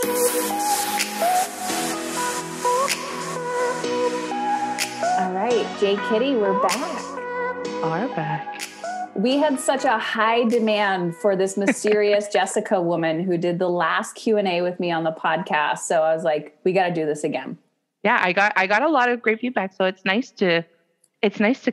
All right, Jay Kitty, we're back. Are back. We had such a high demand for this mysterious Jessica woman who did the last Q&A with me on the podcast. So I was like, we got to do this again. Yeah, I got a lot of great feedback. So it's nice to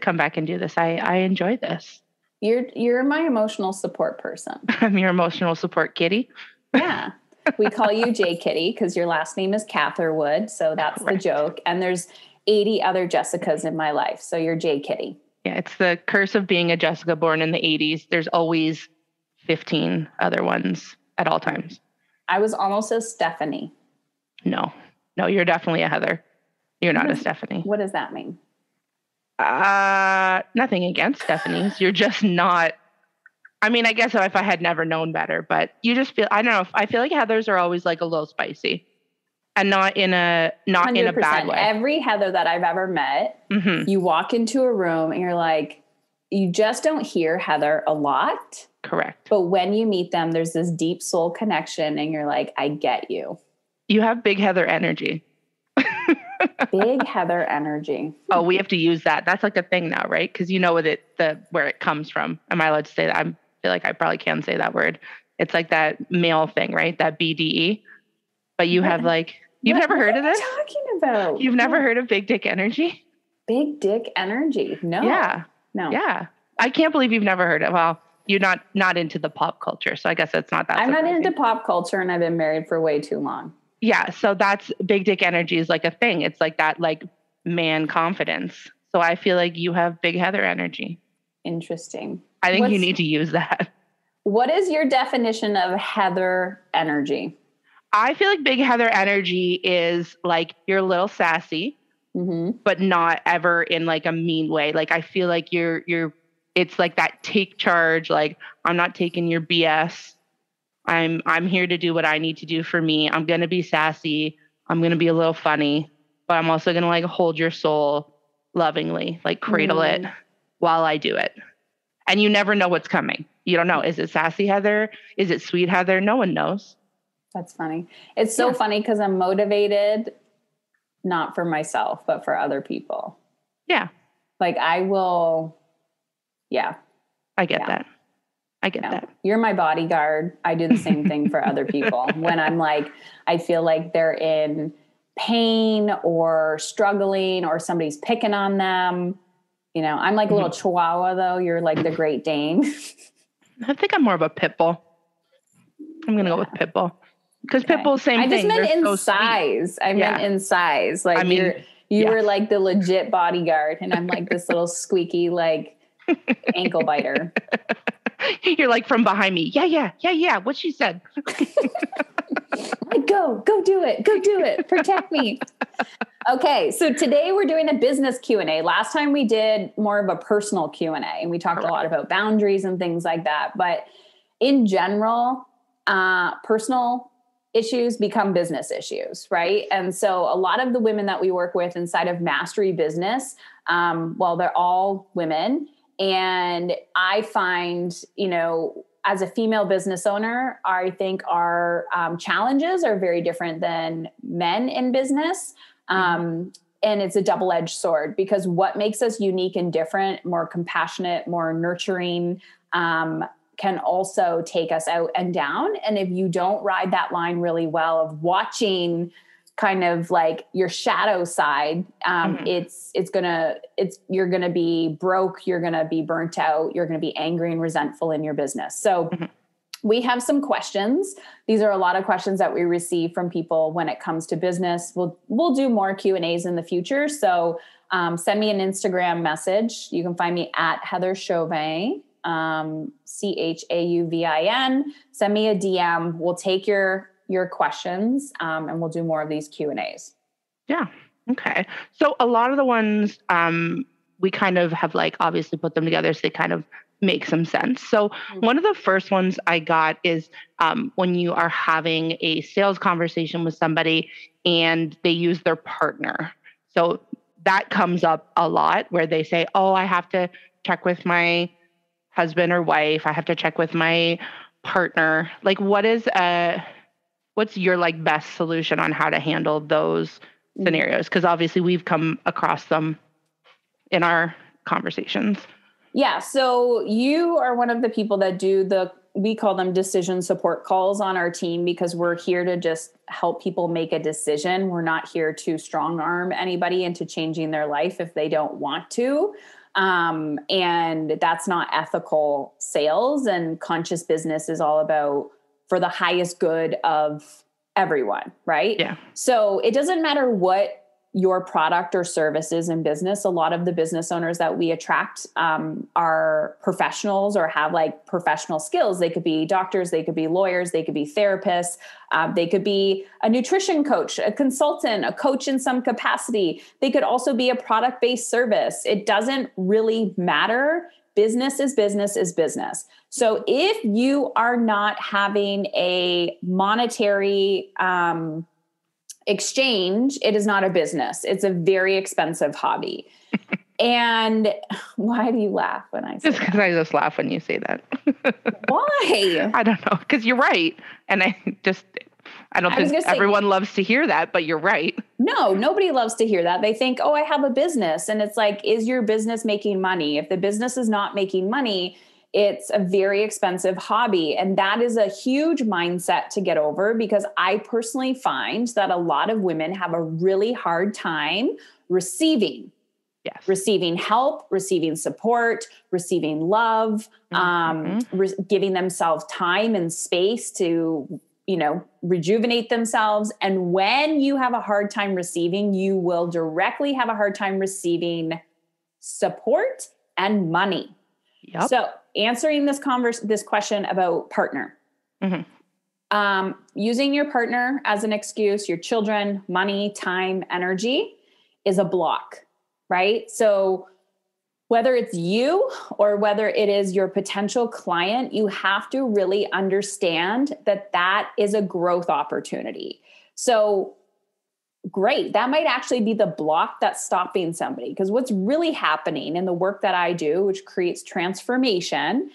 come back and do this. I enjoy this. You're my emotional support person. I'm your emotional support kitty. Yeah. We call you Jay Kitty because your last name is Catherwood. So that's Correct. the joke. And there's 80 other Jessicas in my life. So you're Jay Kitty. Yeah, it's the curse of being a Jessica born in the 80s. There's always 15 other ones at all times. I was almost a Stephanie. No, you're definitely a Heather. You're not a Stephanie. What does that mean? Nothing against Stephanie's. You're just not. I mean, I guess if I had never known better, but you just feel, I don't know. I feel like Heathers are always like a little spicy and not in a 100%. Bad way. Every Heather that I've ever met, you walk into a room and you're like, you just don't hear Heather a lot. Correct. But when you meet them, there's this deep soul connection and you're like, I get you. You have big Heather energy. Big Heather energy. Oh, we have to use that. That's like a thing now, right? Because you know where it comes from. Am I allowed to say that? I feel like I probably can say that word. It's like that male thing, right? That BDE. But you have like, you've never heard of this? What are you talking about? You've never heard of big dick energy? Big dick energy. No. Yeah. No. Yeah. I can't believe you've never heard it. Well, you're not into the pop culture. So I guess it's not that I'm surprising. not into pop culture and I've been married for way too long. Yeah. So that's big dick energy is like a thing. It's like that, like man confidence. So I feel like you have big Heather energy. Interesting. I think you need to use that. What is your definition of Heather energy? I feel like big Heather energy is like you're a little sassy, but not ever in like a mean way. Like I feel like it's like that take charge. Like I'm not taking your BS. I'm here to do what I need to do for me. I'm going to be sassy. I'm going to be a little funny, but I'm also going to like hold your soul lovingly, like cradle it while I do it. And you never know what's coming. You don't know. Is it sassy Heather? Is it sweet Heather? No one knows. That's funny. It's so funny because I'm motivated, not for myself, but for other people. Yeah. Like I will. Yeah. I get that. I get that. You're my bodyguard. I do the same thing for other people. When I'm like, I feel like they're in pain or struggling or somebody's picking on them. You know, I'm like a little chihuahua though. You're like the Great Dane. I think I'm more of a pit bull. I'm going to go with pit bull. Because pit bull's same thing. I just meant in size. I meant in size. Like you were like the legit bodyguard and I'm like this little squeaky like ankle biter. You're like from behind me. Yeah. What she said. Like, go do it. Protect me. Okay. So today we're doing a business Q&A. Last time we did more of a personal Q&A and we talked a lot about boundaries and things like that. But in general, personal issues become business issues, right? And so a lot of the women that we work with inside of Mastery Business, they're all women. And I find, as a female business owner, I think our challenges are very different than men in business. And it's a double-edged sword because what makes us unique and different, more compassionate, more nurturing, can also take us out and down. And if you don't ride that line really well of watching kind of like your shadow side, you're going to be broke. You're going to be burnt out. You're going to be angry and resentful in your business. So we have some questions. These are a lot of questions that we receive from people when it comes to business. We'll do more Q&As in the future. So send me an Instagram message. You can find me at Heather Chauvin, Chauvin. Send me a DM. We'll take your questions and we'll do more of these Q&As. Yeah. Okay. So a lot of the ones we kind of have like obviously put them together so they kind of make some sense. So one of the first ones I got is when you are having a sales conversation with somebody and they use their partner. So that comes up a lot where they say, oh, I have to check with my husband or wife. I have to check with my partner. Like what is what's your like best solution on how to handle those scenarios? Because obviously we've come across them in our conversations. Yeah. So you are one of the people that do we call them decision support calls on our team, because we're here to just help people make a decision. We're not here to strong arm anybody into changing their life if they don't want to. And that's not ethical sales, and conscious business is all about for the highest good of everyone. Right. Yeah. So it doesn't matter what your product or services in business. A lot of the business owners that we attract are professionals or have like professional skills. They could be doctors, they could be lawyers, they could be therapists, they could be a nutrition coach, a consultant, a coach in some capacity. They could also be a product-based service. It doesn't really matter. Business is business is business. So if you are not having a monetary exchange, it is not a business. It's a very expensive hobby. And why do you laugh when I say just because I just laugh when you say that? Why? I don't know. Because you're right. And I don't think everyone loves to hear that, but you're right. No, nobody loves to hear that. They think, oh, I have a business. And it's like, is your business making money? If the business is not making money, it's a very expensive hobby. And that is a huge mindset to get over, because I personally find that a lot of women have a really hard time receiving. Yes. Receiving help, receiving support, receiving love, giving themselves time and space to, rejuvenate themselves. And when you have a hard time receiving, you will directly have a hard time receiving support and money. Yep. So answering this question about partner, using your partner as an excuse, your children, money, time, energy is a block, right? So whether it's you or whether it is your potential client, you have to really understand that that is a growth opportunity. So great. That might actually be the block that's stopping somebody, because what's really happening in the work that I do, which creates transformation,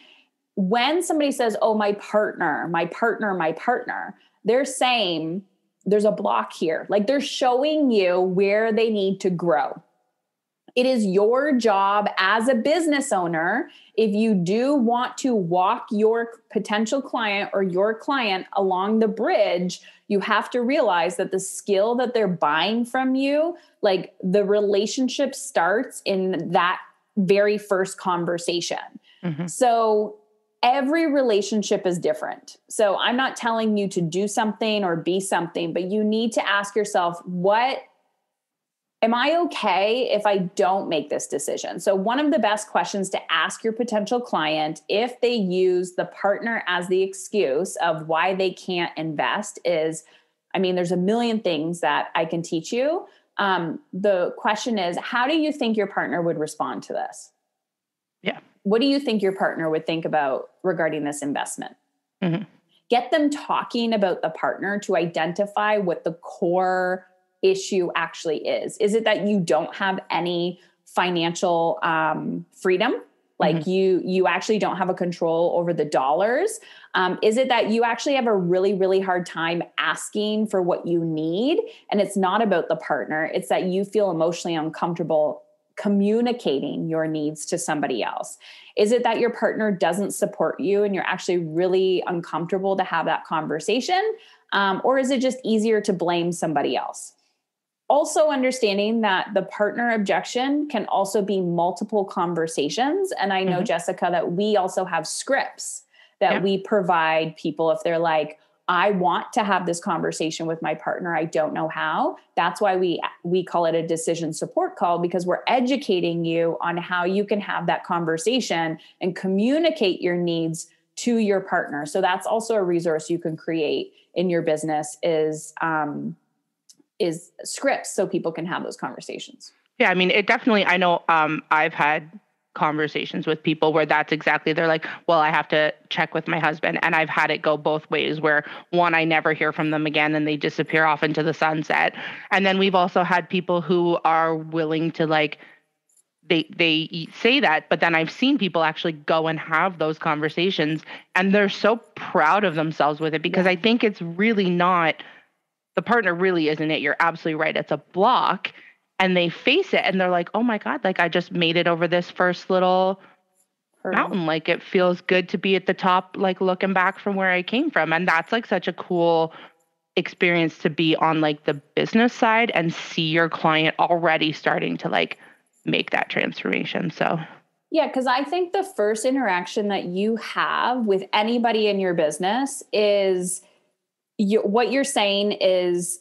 when somebody says, oh, my partner, they're saying there's a block here. Like they're showing you where they need to grow. It is your job as a business owner, if you do want to walk your potential client or your client along the bridge, you have to realize that the skill that they're buying from you, like the relationship starts in that very first conversation. So every relationship is different. So I'm not telling you to do something or be something, but you need to ask yourself, am I okay if I don't make this decision? So one of the best questions to ask your potential client, if they use the partner as the excuse of why they can't invest, is, there's a million things that I can teach you. The question is, how do you think your partner would respond to this? Yeah. What do you think your partner would think about regarding this investment? Get them talking about the partner to identify what the core issue actually is. Is it that you don't have any financial freedom? Like you actually don't have a control over the dollars? Is it that you actually have a really, really hard time asking for what you need? And it's not about the partner. It's that you feel emotionally uncomfortable communicating your needs to somebody else. Is it that your partner doesn't support you and you're actually really uncomfortable to have that conversation? Or is it just easier to blame somebody else? Also understanding that the partner objection can also be multiple conversations. And I know, Jessica, that we also have scripts that we provide people if they're like, I want to have this conversation with my partner, I don't know how. That's why we call it a decision support call, because we're educating you on how you can have that conversation and communicate your needs to your partner. So that's also a resource you can create in your business, is scripts, so people can have those conversations. Yeah. It definitely, I know, I've had conversations with people where that's exactly, they're like, well, I have to check with my husband. And I've had it go both ways, where one, I never hear from them again and they disappear off into the sunset. And then we've also had people who are willing to they say that, but then I've seen people actually go and have those conversations and they're so proud of themselves with it because I think it's really not, the partner really isn't it. You're absolutely right. It's a block and they face it and they're like, oh my God, like I just made it over this first little mountain. Like it feels good to be at the top, like looking back from where I came from. And that's like such a cool experience to be on like the business side and see your client already starting to like make that transformation. So yeah, because I think the first interaction that you have with anybody in your business is what you're saying is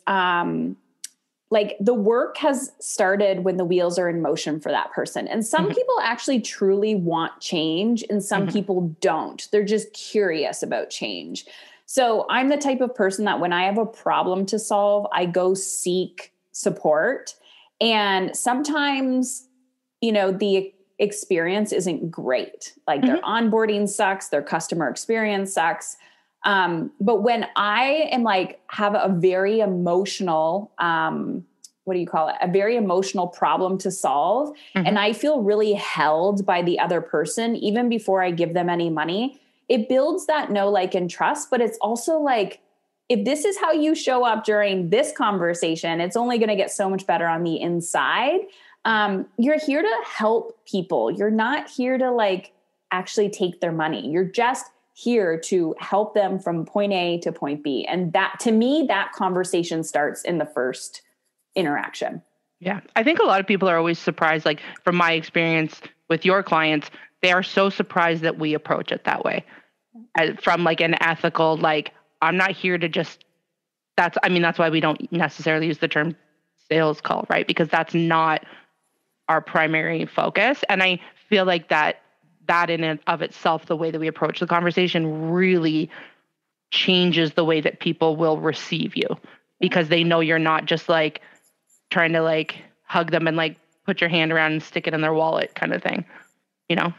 like the work has started when the wheels are in motion for that person. And some people actually truly want change and some people don't. They're just curious about change. So I'm the type of person that when I have a problem to solve, I go seek support. And sometimes, you know, the experience isn't great. Like their onboarding sucks, their customer experience sucks. But when I am like, have a very emotional, what do you call it? A very emotional problem to solve. And I feel really held by the other person, even before I give them any money, it builds that know, like, and trust. But it's also like, if this is how you show up during this conversation, it's only going to get so much better on the inside. You're here to help people. You're not here to like actually take their money. You're just here to help them from point A to point B. And that, to me, that conversation starts in the first interaction. Yeah. I think a lot of people are always surprised, like from my experience with your clients, they are so surprised that we approach it that way. From like an ethical, like, I'm not here to just, that's why we don't necessarily use the term sales call, right? Because that's not our primary focus. And I feel like that in and of itself, the way that we approach the conversation really changes the way that people will receive you, because they know you're not just like trying to like hug them and like put your hand around and stick it in their wallet kind of thing, you know?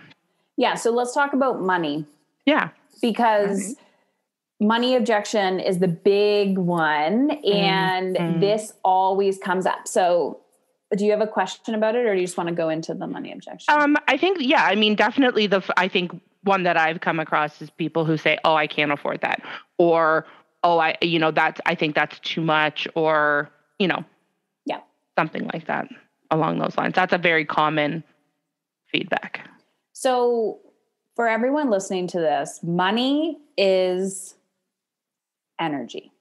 Yeah. So let's talk about money. Yeah. Because money objection is the big one. And this always comes up. So do you have a question about it, or do you just want to go into the money objection? I think, yeah, I mean, definitely I think one that I've come across is people who say, oh, I can't afford that. Or, oh, I think that's too much, or, yeah, something like that along those lines. That's a very common feedback. So for everyone listening to this, money is energy.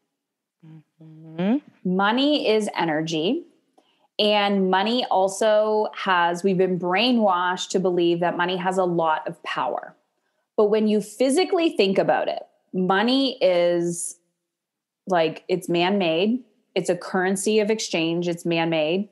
Money is energy. And money also we've been brainwashed to believe that money has a lot of power. But when you physically think about it, money is like, it's man-made. It's a currency of exchange. It's man-made.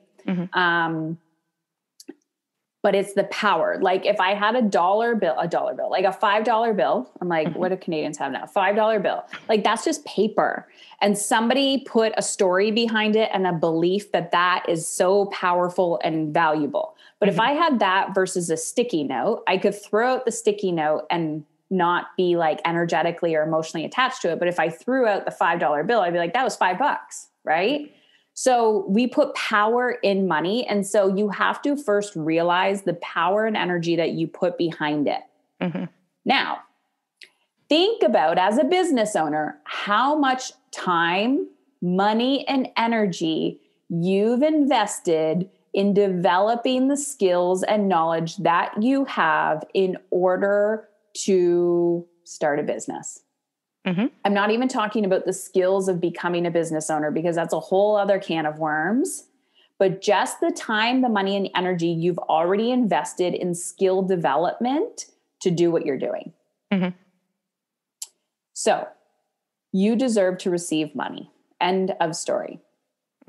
But it's the power. Like if I had a dollar bill, like a $5 bill, I'm like, what do Canadians have now? $5 bill. Like that's just paper. And somebody put a story behind it and a belief that is so powerful and valuable. But if I had that versus a sticky note, I could throw out the sticky note and not be like energetically or emotionally attached to it. But if I threw out the $5 bill, I'd be like, that was $5, right? So we put power in money. And so you have to first realize the power and energy that you put behind it. Now, think about, as a business owner, how much time, money, and energy you've invested in developing the skills and knowledge that you have in order to start a business. I'm not even talking about the skills of becoming a business owner, because that's a whole other can of worms, but just the time, the money, and the energy you've already invested in skill development to do what you're doing. So you deserve to receive money. End of story.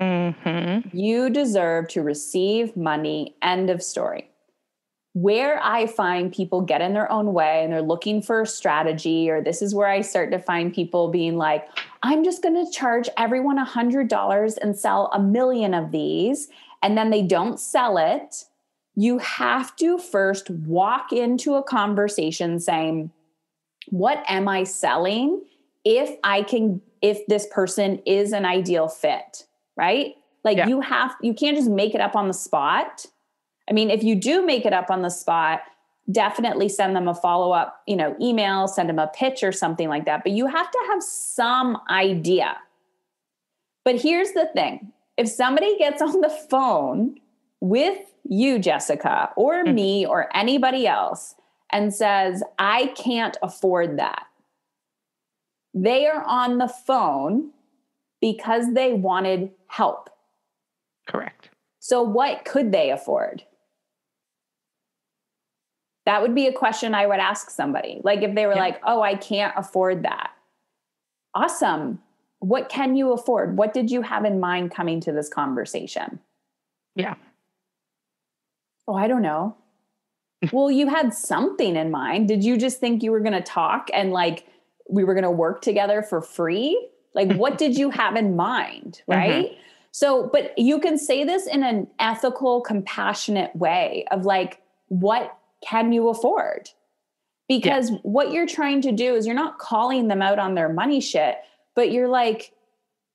You deserve to receive money. End of story. Where I find people get in their own way and they're looking for a strategy, or this is where I start to find people being like, I'm just going to charge everyone $100 and sell 1 million of these. And then they don't sell it. You have to first walk into a conversation saying, what am I selling? If this person is an ideal fit, right? Like you can't just make it up on the spot. I mean, if you do make it up on the spot, definitely send them a follow-up, email, send them a pitch or something like that. But you have to have some idea. But here's the thing. If somebody gets on the phone with you, Jessica, or me, or anybody else, and says, I can't afford that, they are on the phone because they wanted help. Correct. So what could they afford? That would be a question I would ask somebody. Like if they were like, oh, I can't afford that. Awesome. What can you afford? What did you have in mind coming to this conversation? Yeah. Oh, I don't know. Well, you had something in mind. Did you just think you were going to talk and like we were going to work together for free? Like, what did you have in mind? Right. So, but you can say this in an ethical, compassionate way of like, what can you afford? Because what you're trying to do is you're not calling them out on their money shit, but you're like,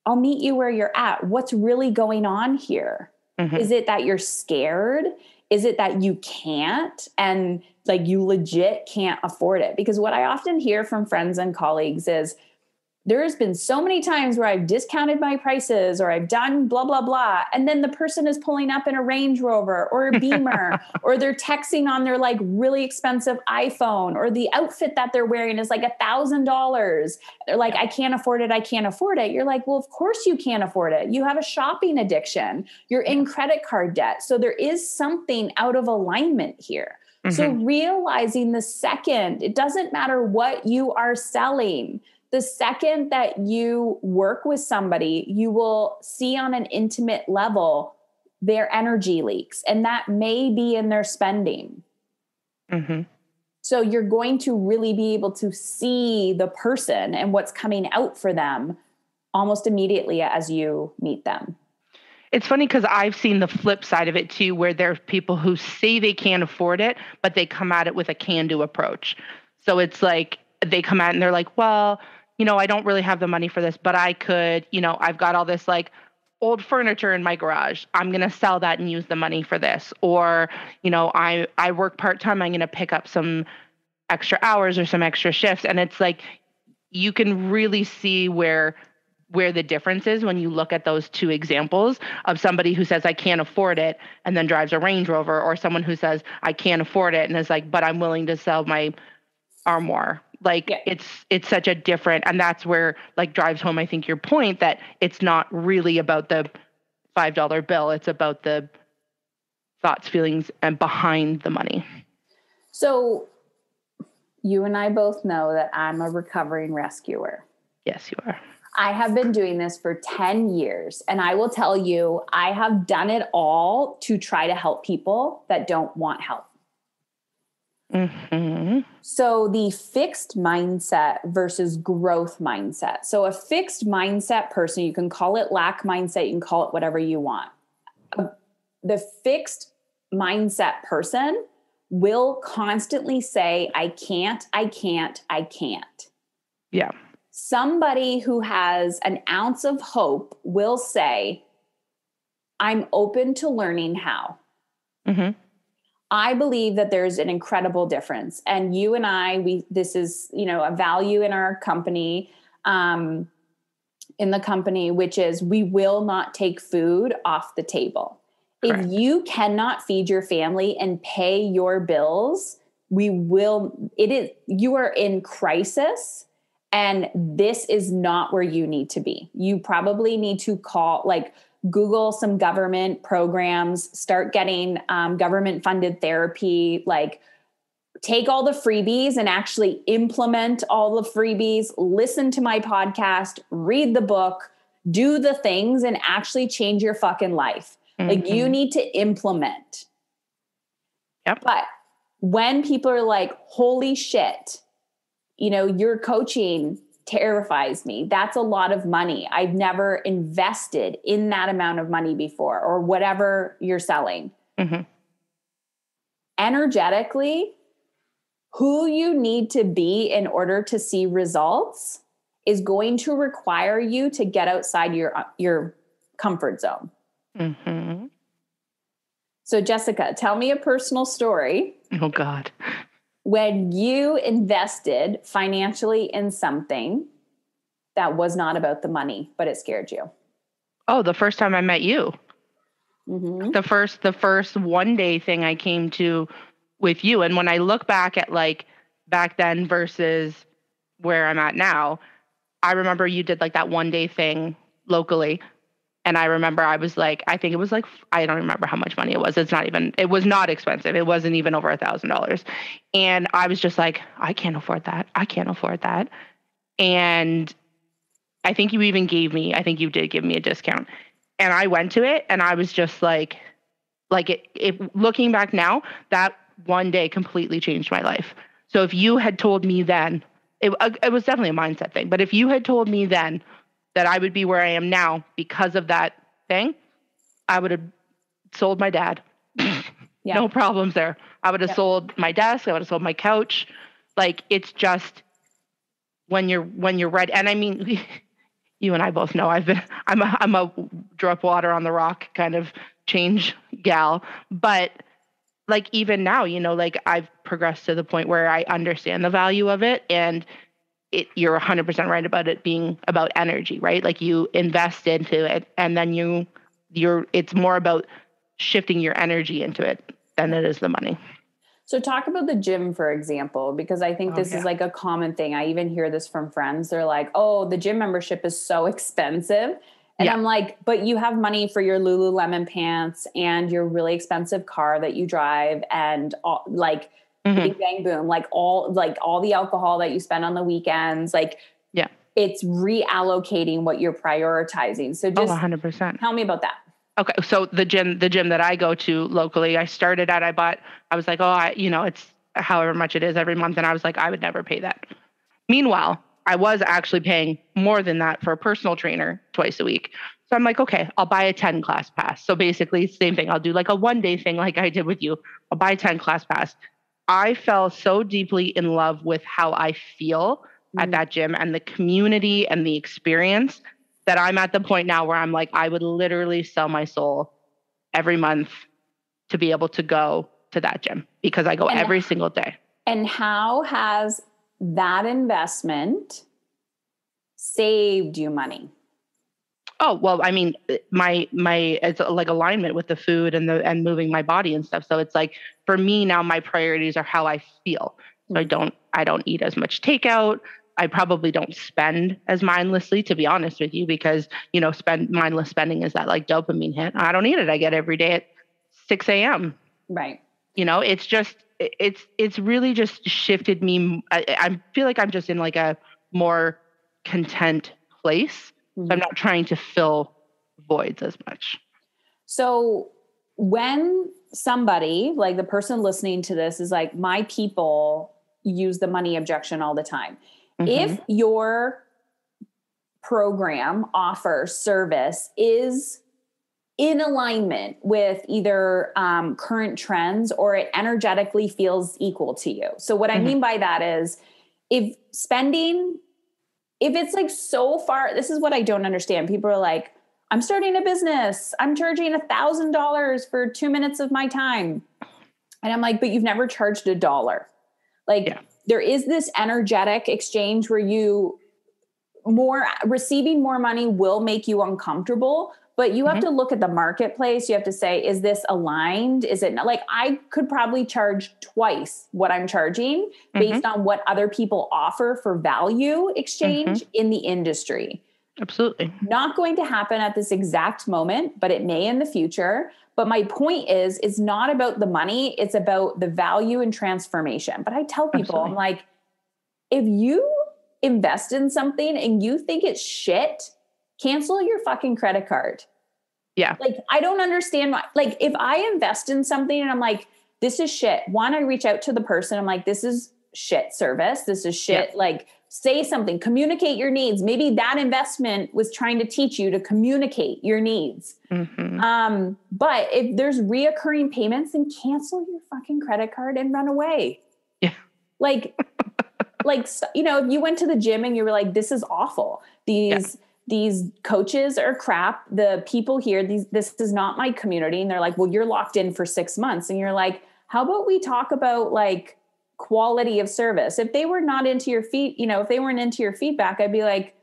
I'll meet you where you're at. What's really going on here? Is it that you're scared? Is it that you can't and like you legit can't afford it? Because what I often hear from friends and colleagues is there's been so many times where I've discounted my prices or I've done blah, blah, blah. And then the person is pulling up in a Range Rover or a Beamer or they're texting on their like really expensive iPhone or the outfit that they're wearing is like $1,000. They're like, I can't afford it. I can't afford it. You're like, well, of course you can't afford it. You have a shopping addiction. You're in credit card debt. So there is something out of alignment here. So realizing the second, it doesn't matter what you are selling. The second that you work with somebody, you will see on an intimate level their energy leaks, and that may be in their spending. So you're going to really be able to see the person and what's coming out for them almost immediately as you meet them. It's funny because I've seen the flip side of it too, where there are people who say they can't afford it, but they come at it with a can-do approach. So it's like they come at it and they're like, well, I don't really have the money for this, but I could, I've got all this like old furniture in my garage. I'm going to sell that and use the money for this. Or, I work part-time. I'm going to pick up some extra hours or some extra shifts. And it's like, you can really see where the difference is when you look at those two examples of somebody who says, I can't afford it and then drives a Range Rover, or someone who says, I can't afford it and is like, but I'm willing to sell my armoire. Like it's such a different, and that's where like drives home, I think, your point that it's not really about the $5 bill. It's about the thoughts, feelings, and behind the money. So you and I both know that I'm a recovering rescuer. Yes, you are. I have been doing this for 10 years, and I will tell you, I have done it all to try to help people that don't want help. So the fixed mindset versus growth mindset. So a fixed mindset person, you can call it lack mindset, you can call it whatever you want. The fixed mindset person will constantly say, I can't, I can't, I can't. Yeah. Somebody who has an ounce of hope will say, I'm open to learning how. I believe that there's an incredible difference. And you and I, this is, a value in our company, in the company, which is we will not take food off the table. Correct. If you cannot feed your family and pay your bills, you are in crisis. And this is not where you need to be. You probably need to Google some government programs, start getting government funded therapy, like take all the freebies and actually implement all the freebies, listen to my podcast, read the book, do the things and actually change your fucking life. Like you need to implement. Yep. But when people are like, holy shit, your coaching terrifies me. That's a lot of money. I've never invested in that amount of money before, or whatever you're selling. Energetically, who you need to be in order to see results is going to require you to get outside your comfort zone. So Jessica, tell me a personal story Oh God. when you invested financially in something that was not about the money, but it scared you. Oh, the first time I met you. Mm-hmm. The first one day thing I came to with you. And when I look back at like back then versus where I'm at now, I remember you did like that one day thing locally. And I remember I was like, I think it was like, I don't remember how much money it was. It was not expensive. It wasn't even over $1,000. And I was just like, I can't afford that. I can't afford that. And I think I think you did give me a discount. And I went to it and I was just like looking back now, that one day completely changed my life. So if you had told me then, it was definitely a mindset thing, but if you had told me then that I would be where I am now because of that thing, I would have sold my dad. Yeah. No problems there. I would have sold my desk. I would have sold my couch. Like, it's just when you're ready. And I mean, you and I both know I'm a drop water on the rock kind of change gal. But like, even now, like, I've progressed to the point where I understand the value of it. And you're 100% right about it being about energy, right? Like, you invest into it and then it's more about shifting your energy into it than it is the money. So talk about the gym, for example, because I think this is like a common thing. I even hear this from friends. They're like, oh, the gym membership is so expensive. And I'm like, but you have money for your Lululemon pants and your really expensive car that you drive and like bing, bang, boom, like all the alcohol that you spend on the weekends. Like, it's reallocating what you're prioritizing. So just 100%. Tell me about that. Okay. So the gym that I go to locally, I was like, it's however much it is every month. And I was like, I would never pay that. Meanwhile, I was actually paying more than that for a personal trainer twice a week. So I'm like, okay, I'll buy a 10 class pass. So basically same thing. I'll do like a one day thing like I did with you. I'll buy a 10 class pass. I fell so deeply in love with how I feel at that gym and the community and the experience that I'm at the point now where I'm like, I would literally sell my soul every month to be able to go to that gym because I go every single day. And how has that investment saved you money? Oh, well, I mean, my it's like alignment with the food and moving my body and stuff. So it's like, for me now, my priorities are how I feel. So I don't eat as much takeout. I probably don't spend as mindlessly, to be honest with you, because, mindless spending is that like dopamine hit. I don't need it. I get every day at 6 a.m. Right. It's just, it's really just shifted me. I feel like I'm just in like a more content place. So I'm not trying to fill voids as much. So when somebody, like the person listening to this, is like, my people use the money objection all the time. If your program, offer, service is in alignment with either current trends or it energetically feels equal to you. So what I mean by that is if it's like so far, this is what I don't understand. People are like, I'm starting a business. I'm charging $1,000 for 2 minutes of my time. And I'm like, but you've never charged $1. Like, there is this energetic exchange where receiving more money will make you uncomfortable, but you have to look at the marketplace. You have to say, is this aligned? Is it not? Like, I could probably charge twice what I'm charging based on what other people offer for value exchange in the industry. Absolutely. Not going to happen at this exact moment, but it may in the future. But my point is, it's not about the money. It's about the value and transformation. But I tell people, I'm like, if you invest in something and you think it's shit, cancel your fucking credit card. Yeah. Like, I don't understand why. Like, if I invest in something and I'm like, this is shit. One, I reach out to the person. I'm like, this is shit service. This is shit. Yeah. Like, say something, communicate your needs. Maybe that investment was trying to teach you to communicate your needs. But if there's reoccurring payments, then cancel your fucking credit card and run away. Yeah. Like, if you went to the gym and you were like, this is awful. These these coaches are crap. The people here, this is not my community. And they're like, well, you're locked in for 6 months. And you're like, how about we talk about like quality of service? If they were not into your if they weren't into your feedback, I'd be like,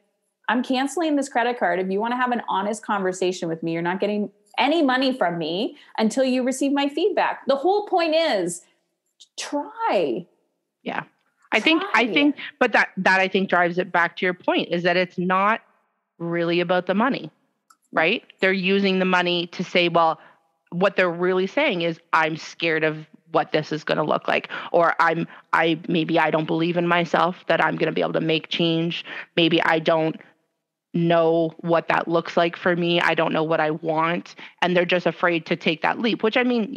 I'm canceling this credit card. If you want to have an honest conversation with me, you're not getting any money from me until you receive my feedback. The whole point is try. Yeah. I think, but that I think drives it back to your point, is that it's not really about the money, right? They're using the money to say, well, what they're really saying is, I'm scared of what this is going to look like, or maybe I don't believe in myself that I'm going to be able to make change. Maybe I don't know what that looks like for me. I don't know what I want. And they're just afraid to take that leap, which I mean,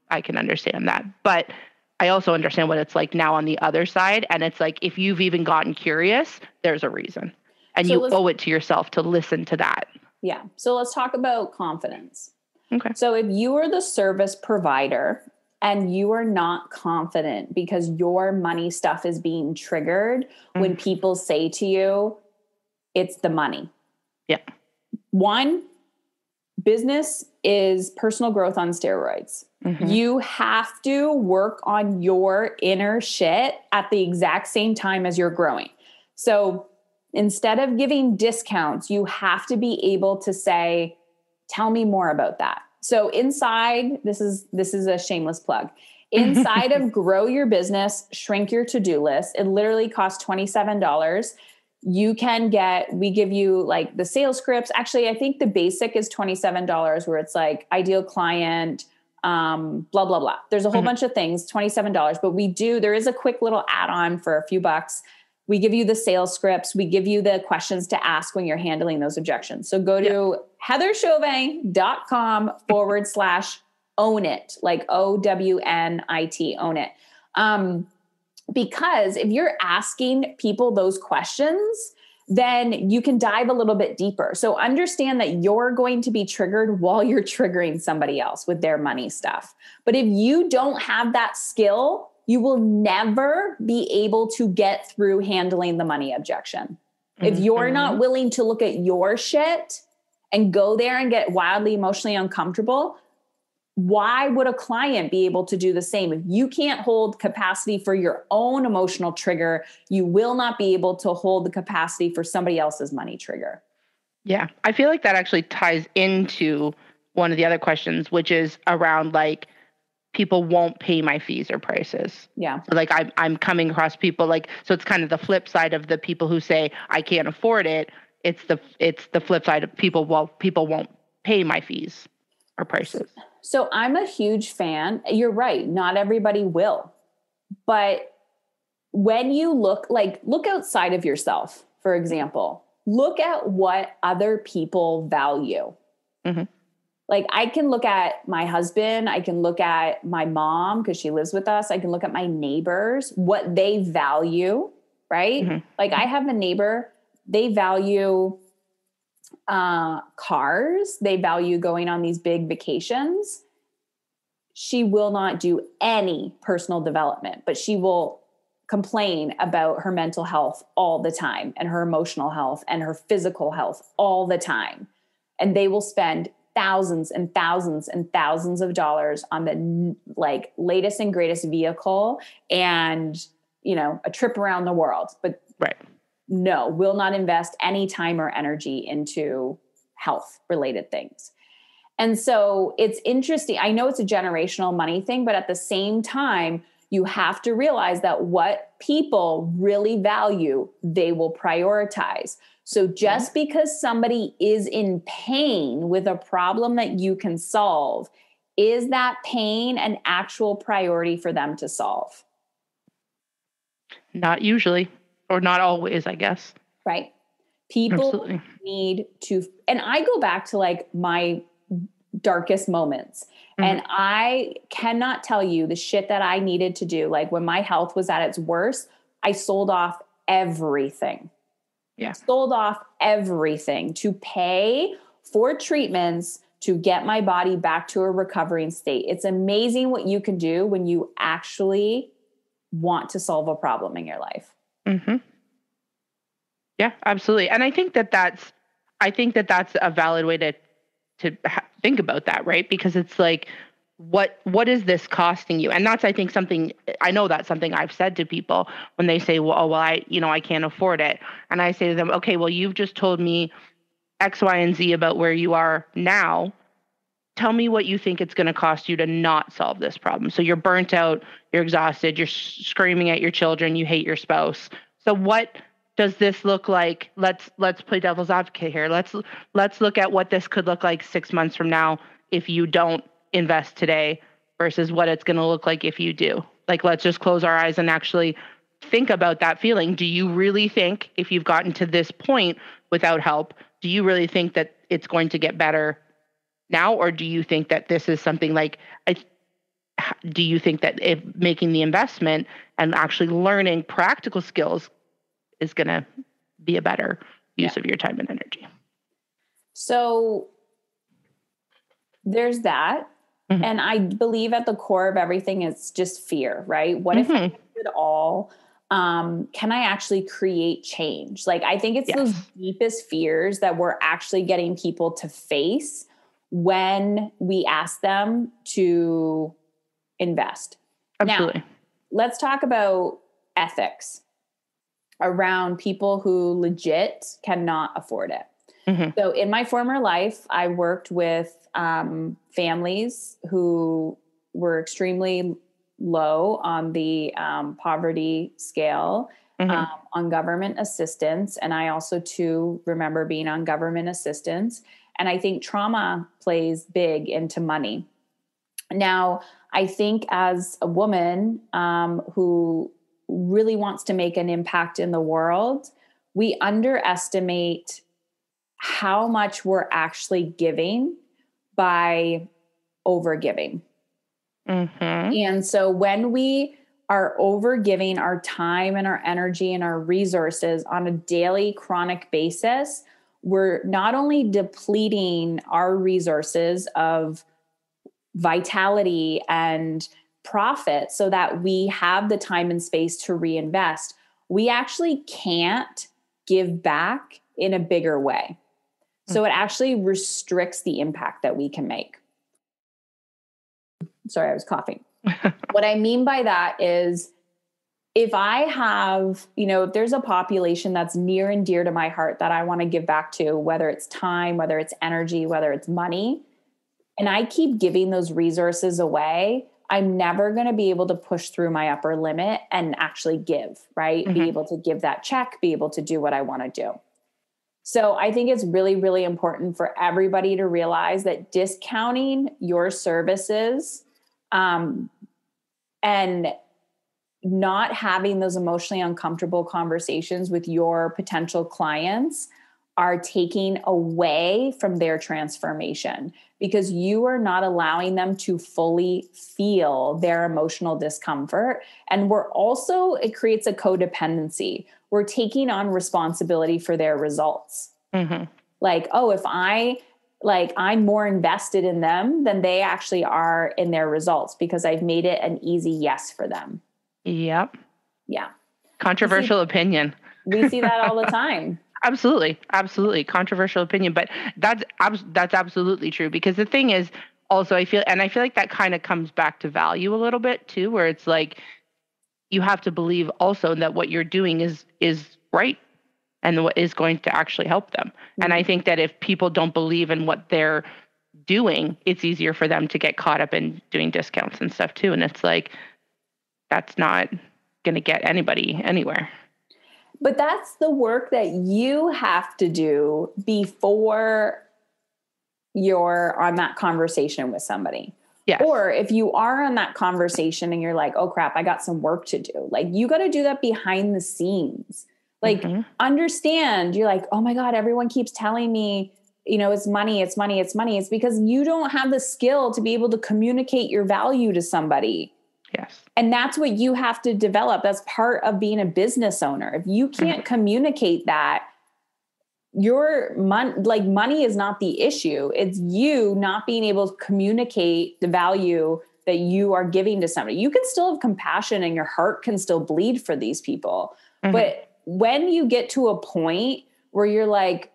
I can understand that, but I also understand what it's like now on the other side. And it's like, if you've even gotten curious, there's a reason, and you owe it to yourself to listen to that. Yeah. So let's talk about confidence. Okay. So if you are the service provider and you are not confident because your money stuff is being triggered when people say to you, it's the money. Yeah. One, business is personal growth on steroids. Mm-hmm. You have to work on your inner shit at the exact same time as you're growing. So instead of giving discounts, you have to be able to say, tell me more about that. So inside, this is a shameless plug. Inside of Grow Your Business, Shrink Your To-Do List, it literally costs $27. We give you like the sales scripts. Actually, I think the basic is $27, where it's like ideal client, blah, blah, blah. There's a whole bunch of things, $27, but there is a quick little add-on for a few bucks. We give you the sales scripts. We give you the questions to ask when you're handling those objections. So go to heatherchauvin.com/own it, like OWNIT, own it. Because if you're asking people those questions, then you can dive a little bit deeper. So understand that you're going to be triggered while you're triggering somebody else with their money stuff. But if you don't have that skill, you will never be able to get through handling the money objection. If you're not willing to look at your shit and go there and get wildly emotionally uncomfortable, why would a client be able to do the same? If you can't hold capacity for your own emotional trigger, you will not be able to hold the capacity for somebody else's money trigger. Yeah. I feel like that actually ties into one of the other questions, which is around like, people won't pay my fees or prices. Yeah. So like I'm coming across people like, so it's kind of the flip side of the people who say I can't afford it. It's the flip side of people won't pay my fees or prices. So I'm a huge fan. You're right. Not everybody will. But when you look outside of yourself, for example, look at what other people value. Mm-hmm. Like I can look at my husband, I can look at my mom because she lives with us. I can look at my neighbors, what they value, right? Mm-hmm. Like I have a neighbor, they value cars. They value going on these big vacations. She will not do any personal development, but she will complain about her mental health all the time and her emotional health and her physical health all the time. And they will spend thousands and thousands and thousands of dollars on the like latest and greatest vehicle and, a trip around the world, but no, will not invest any time or energy into health related things. And so it's interesting. I know it's a generational money thing, but at the same time, you have to realize that what people really value, they will prioritize. So just because somebody is in pain with a problem that you can solve, is that pain an actual priority for them to solve? Not usually, or not always, I guess. Right. People need to, and I go back to like my darkest moments. Mm-hmm. And I cannot tell you the shit that I needed to do. Like when my health was at its worst, I sold off everything. Yeah. Sold off everything to pay for treatments to get my body back to a recovering state. It's amazing what you can do when you actually want to solve a problem in your life. Mm-hmm. Yeah, absolutely. And I think that that's a valid way to think about that, right? Because it's like, what is this costing you? And that's, I think, something, I know that's something I've said to people when they say, well, oh, well, I can't afford it. And I say to them, okay, well, you've just told me X, Y, and Z about where you are now. Tell me what you think it's going to cost you to not solve this problem. So you're burnt out, you're exhausted, you're screaming at your children, you hate your spouse. So what does this look like? Let's play devil's advocate here. Let's look at what this could look like 6 months from now if you don't invest today versus what it's going to look like if you do. Like, let's just close our eyes and actually think about that feeling. Do you really think, if you've gotten to this point without help, do you really think that it's going to get better now? Or do you think that this is something like, do you think that if making the investment and actually learning practical skills is going to be a better use of your time and energy? So there's that. Mm-hmm. And I believe at the core of everything is just fear, right? What if I do it all? Can I actually create change? Like, I think it's those deepest fears that we're actually getting people to face when we ask them to invest. Absolutely. Now, let's talk about ethics around people who legit cannot afford it. Mm-hmm. So in my former life, I worked with families who were extremely low on the poverty scale, on government assistance. And I also too remember being on government assistance. And I think trauma plays big into money. Now, I think as a woman who really wants to make an impact in the world, we underestimate how much we're actually giving by overgiving. Mm-hmm. And so when we are overgiving our time and our energy and our resources on a daily chronic basis, we're not only depleting our resources of vitality and profit so that we have the time and space to reinvest, we actually can't give back in a bigger way. So it actually restricts the impact that we can make. Sorry, I was coughing. What I mean by that is, if I have, if there's a population that's near and dear to my heart that I want to give back to, whether it's time, whether it's energy, whether it's money, and I keep giving those resources away, I'm never going to be able to push through my upper limit and actually give, right? Mm-hmm. Be able to give that check, be able to do what I want to do. So I think it's really, really important for everybody to realize that discounting your services and not having those emotionally uncomfortable conversations with your potential clients are taking away from their transformation, because you are not allowing them to fully feel their emotional discomfort. And it creates a codependency. We're taking on responsibility for their results. Mm-hmm. Like, oh, if I'm more invested in them than they actually are in their results, because I've made it an easy yes for them. Yep. Yeah. Controversial opinion. We see that all the time. Absolutely. Absolutely. Controversial opinion. But that's absolutely true, because the thing is also, I feel like that kind of comes back to value a little bit too, where it's like, you have to believe also that what you're doing is right and what is going to actually help them. Mm-hmm. And I think that if people don't believe in what they're doing, it's easier for them to get caught up in doing discounts and stuff too. And it's like, that's not going to get anybody anywhere. But that's the work that you have to do before you're on that conversation with somebody. Yes. Or if you are on that conversation and you're like, oh crap, I got some work to do. Like, you got to do that behind the scenes. Like, understand, you're like, oh my God, everyone keeps telling me, it's money, it's money, it's money. It's because you don't have the skill to be able to communicate your value to somebody. Yes. And that's what you have to develop. That's part of being a business owner. If you can't communicate that, your money is not the issue. It's you not being able to communicate the value that you are giving to somebody. You can still have compassion and your heart can still bleed for these people. Mm-hmm. But when you get to a point where you're like,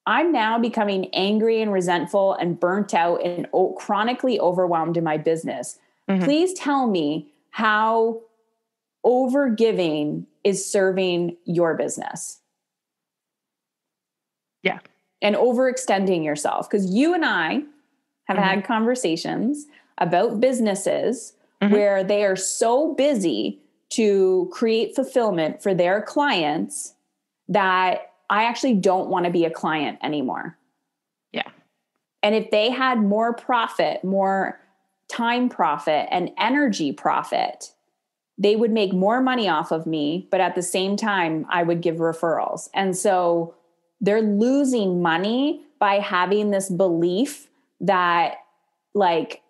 I'm now becoming angry and resentful and burnt out and chronically overwhelmed in my business, please tell me how overgiving is serving your business. Yeah. And overextending yourself. Because you and I have had conversations about businesses where they are so busy to create fulfillment for their clients that I actually don't want to be a client anymore. Yeah. And if they had more profit, more time profit and energy profit, they would make more money off of me. But at the same time, I would give referrals. And so they're losing money by having this belief that like,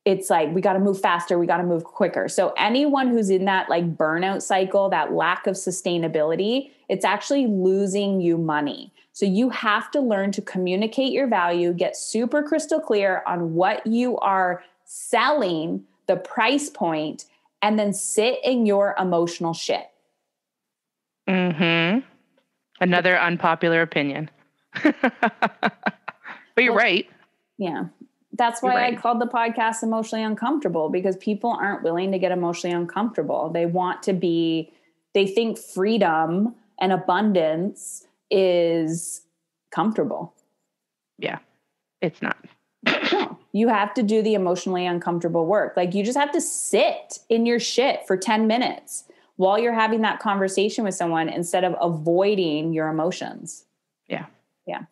it's like, we got to move faster. We got to move quicker. So anyone who's in that like burnout cycle, that lack of sustainability, it's actually losing you money. So you have to learn to communicate your value, get super crystal clear on what you are selling, the price point, and then sit in your emotional shit. Another unpopular opinion. But you're right. Yeah. That's why I called the podcast Emotionally Uncomfortable, because people aren't willing to get emotionally uncomfortable. They want to be, they think freedom and abundance is comfortable. Yeah, it's not. No, you have to do the emotionally uncomfortable work. Like you just have to sit in your shit for 10 minutes while you're having that conversation with someone instead of avoiding your emotions. Yeah. Yeah.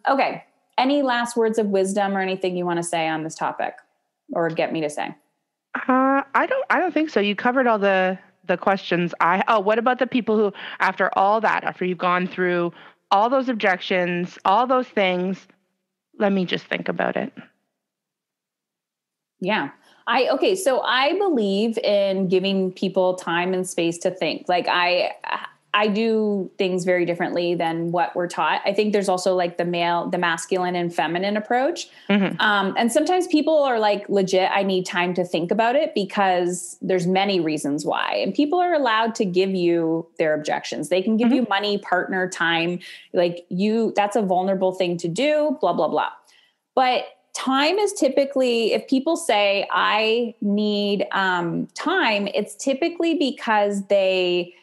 Okay. Any last words of wisdom or anything you want to say on this topic or get me to say? I don't think so. You covered all the questions. What about the people who, after all that, after you've gone through all those objections, all those things, let me just think about it. Yeah. So I believe in giving people time and space to think. Like I do things very differently than what we're taught. I think there's also like the masculine and feminine approach. And sometimes people are like, legit, I need time to think about it, because there's many reasons why. And people are allowed to give you their objections. They can give you money, partner, time, like that's a vulnerable thing to do, blah, blah, blah. But time is typically, if people say I need time, it's typically because they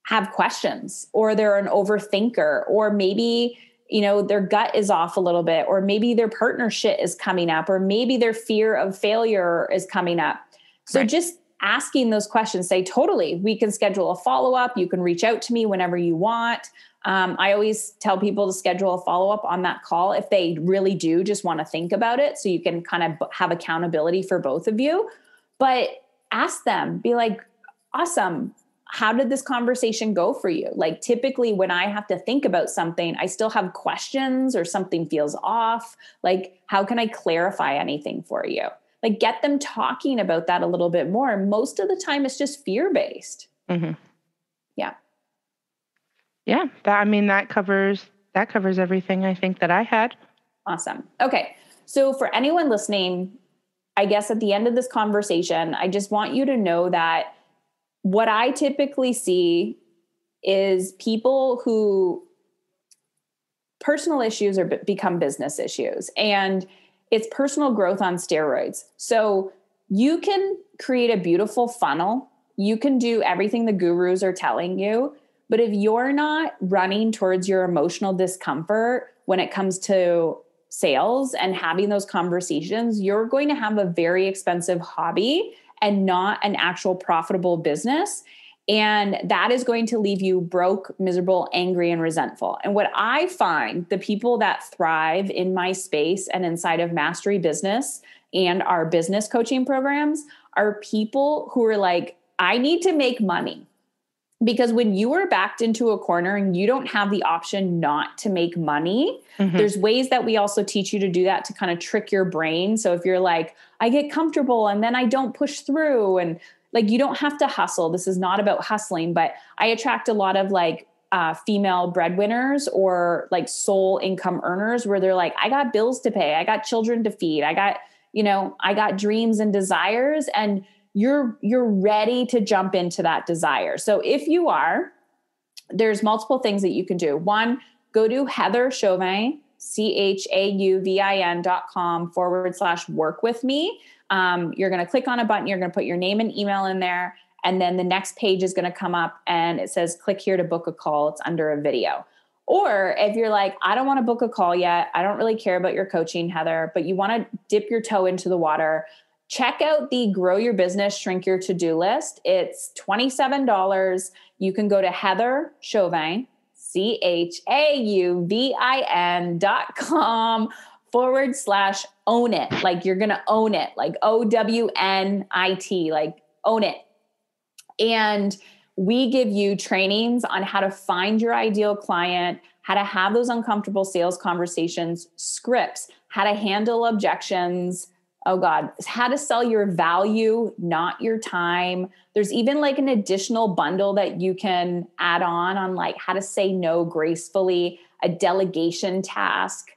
have questions, or they're an overthinker, or maybe, their gut is off a little bit, or maybe their partner shit is coming up, or maybe their fear of failure is coming up. So just asking those questions, say, totally, we can schedule a follow-up. You can reach out to me whenever you want. I always tell people to schedule a follow-up on that call if they really do just want to think about it, so you can kind of have accountability for both of you. But ask them, be like, awesome, how did this conversation go for you? Like typically when I have to think about something, I still have questions or something feels off. Like, how can I clarify anything for you? Like get them talking about that a little bit more. Most of the time it's just fear-based. Yeah. Yeah. That covers everything I think that I had. Awesome. Okay. So for anyone listening, I guess at the end of this conversation, I just want you to know that what I typically see is people who personal issues become business issues, and it's personal growth on steroids. So you can create a beautiful funnel. You can do everything the gurus are telling you, but if you're not running towards your emotional discomfort when it comes to sales and having those conversations, you're going to have a very expensive hobby and not an actual profitable business. And that is going to leave you broke, miserable, angry, and resentful. And what I find, the people that thrive in my space and inside of Mastery Business and our business coaching programs are people who are like, I need to make money. Because when you are backed into a corner and you don't have the option not to make money, there's ways that we also teach you to do that to kind of trick your brain. So if you're like, I get comfortable and then I don't push through, and like, you don't have to hustle. This is not about hustling, but I attract a lot of like female breadwinners or like sole income earners where they're like, I got bills to pay. I got children to feed. I got dreams and desires. And you're ready to jump into that desire. So if you are, there's multiple things that you can do. One, go to Heather Chauvin, CHAUVIN.com/work with me. You're going to click on a button. You're going to put your name and email in there. And then the next page is going to come up and it says, click here to book a call. It's under a video. Or if you're like, I don't want to book a call yet. I don't really care about your coaching, Heather, but you want to dip your toe into the water. Check out the Grow Your Business, Shrink Your To-Do list. It's $27. You can go to Heather Chauvin, CHAUVIN.com/own it. Like you're going to own it, like OWNIT, like own it. And we give you trainings on how to find your ideal client, how to have those uncomfortable sales conversations, scripts, how to handle objections. Oh God, how to sell your value, not your time. There's even like an additional bundle that you can add on like how to say no gracefully, a delegation task.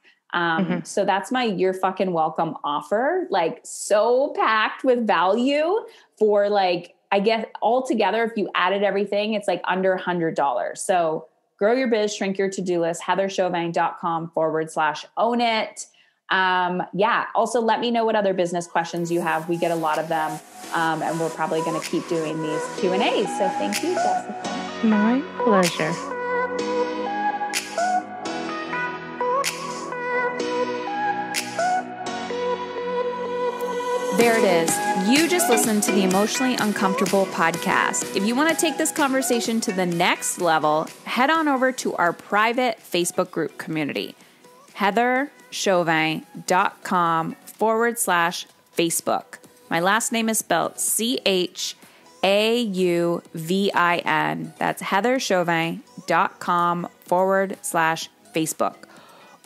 So that's my You're Fucking Welcome offer, like so packed with value for like, I guess altogether, if you added everything, it's like under $100. So Grow Your Biz, Shrink Your To-Do list, heatherchauvin.com/own it. Also let me know what other business questions you have. We get a lot of them. And we're probably going to keep doing these Q&As. So thank you, Jessica. My pleasure. There it is. You just listened to the Emotionally Uncomfortable podcast. If you want to take this conversation to the next level, head on over to our private Facebook group community, heatherchauvin.com/Facebook. My last name is spelled CHAUVIN. That's heatherchauvin.com/Facebook.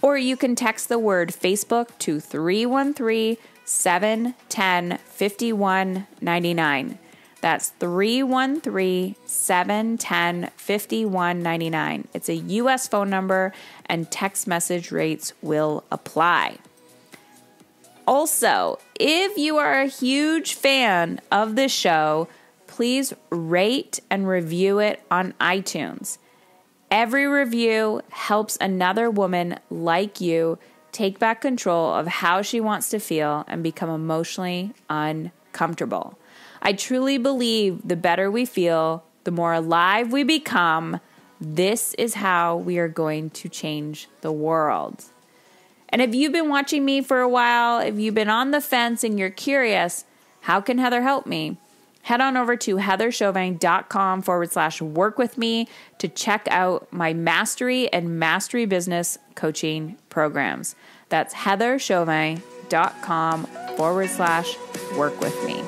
Or you can text the word Facebook to 313-710-5199. That's 313-710-5199. It's a U.S. phone number and text message rates will apply. Also, if you are a huge fan of this show, please rate and review it on iTunes. Every review helps another woman like you take back control of how she wants to feel and become emotionally uncomfortable. I truly believe the better we feel, the more alive we become. This is how we are going to change the world. And if you've been watching me for a while, if you've been on the fence and you're curious, how can Heather help me? Head on over to heatherchauvin.com/work with me to check out my mastery and mastery business coaching programs. That's heatherchauvin.com/work with me.